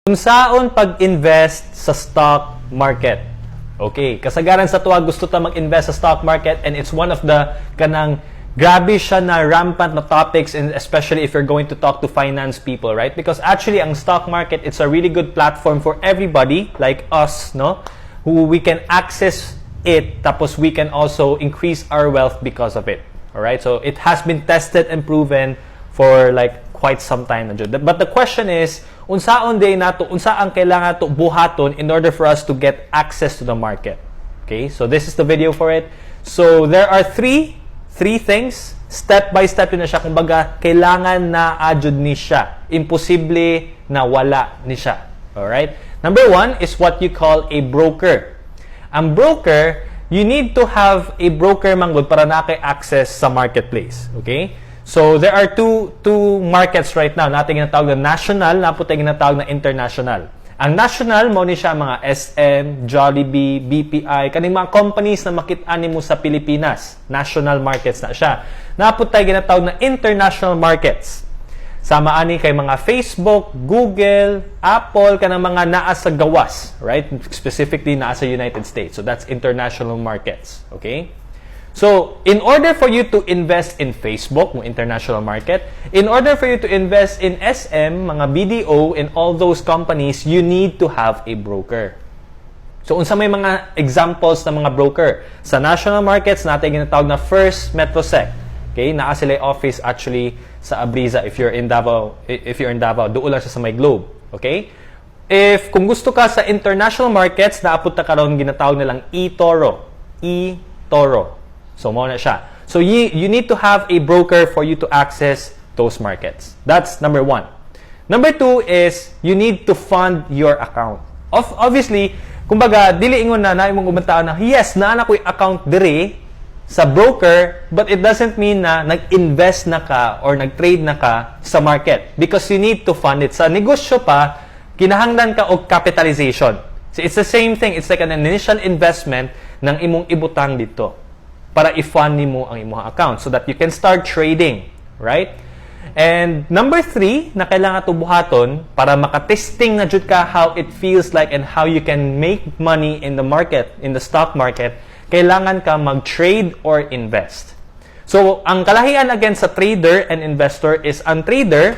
Kung saan pag-invest sa stock market. Okay, kasagaran sa tuwa gusto ta mag-invest sa stock market, and it's one of the kanang grabe siya na rampant na topics, and especially if you're going to talk to finance people, right? Because actually ang stock market, it's a really good platform for everybody like us, no? Who we can access it, tapos we can also increase our wealth because of it. All right? So it has been tested and proven for like quite some time na jud. But the question is, unsaon day nato, unsaan kailangan to buhaton in order for us to get access to the market. Okay? So this is the video for it. So there are three things, step by step yun na siya. Kumbaga, kailangan na adjud ni siya. Imposible na wala ni siya. Alright? Number one is what you call a broker. Ang broker, you need to have a broker manggod para naka-access sa marketplace. Okay? So there are two markets right now. Natin ginatawag na national, napo tayo ginatawag na international. Ang national, mo ni siya mga SM, Jollibee, BPI, kaning mga companies na makit-ani mo sa Pilipinas. National markets na siya. Napo tayo ginatawag na international markets. Sama ani kay mga Facebook, Google, Apple, kanang mga naa sa gawas, right? Specifically naa sa United States. So that's international markets, okay? So, in order for you to invest in Facebook, international market, in order for you to invest in SM, mga BDO, and all those companies, you need to have a broker. So, unsa may mga examples ng mga broker? Sa national markets, natin ginatawag na First Metrosec. Okay? Naa sila office actually sa Abriza if you're in Davao. Doon lang siya sa may Globe. Okay? Kung gusto ka sa international markets, naapot na karon ginatawag nilang eToro. eToro. So, mo na siya. So, you need to have a broker for you to access those markets. That's number one. Number two is, you need to fund your account. Obviously, kumbaga, dili ingon na imong umantaan na, yes, naana ko'y account dire sa broker, but it doesn't mean na nag-invest na ka or nag-trade na ka sa market. Because you need to fund it. Sa negosyo pa, kinahanglan ka og capitalization. So, it's the same thing. It's like an initial investment ng imong ibutang dito para i-fund mo ang imong account so that you can start trading, right? And number three, na kailangan to buhaton para makatesting na jud ka how it feels like and how you can make money in the market, in the stock market, kailangan ka mag-trade or invest. So, ang kalahian against sa trader and investor is ang trader,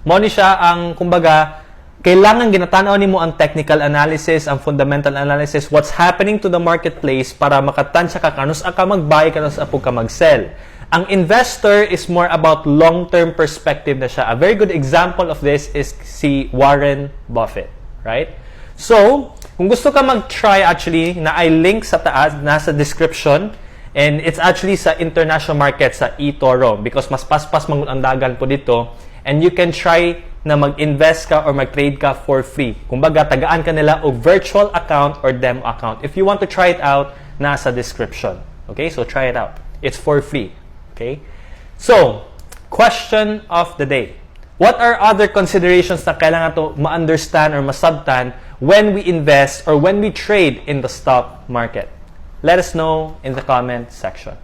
mo ni siya ang, kumbaga, kailangan ginatanaw nimo ang technical analysis, ang fundamental analysis, what's happening to the marketplace para makatansya ka kanus ka mag-buy, kanus ka mag-sell. Ang investor is more about long-term perspective na siya. A very good example of this is si Warren Buffett, right? So, kung gusto ka mag-try actually, na I link sa taas, nasa description, and it's actually sa international market, sa eToro, because mas paspas ang dagan po dito, and you can try na mag-invest ka or mag-trade ka for free. Kumbaga, tagaan ka nila o virtual account or demo account. If you want to try it out, nasa description. Okay? So, try it out. It's for free. Okay? So, question of the day. What are other considerations na kailangan to ma-understand or masabtan when we invest or when we trade in the stock market? Let us know in the comment section.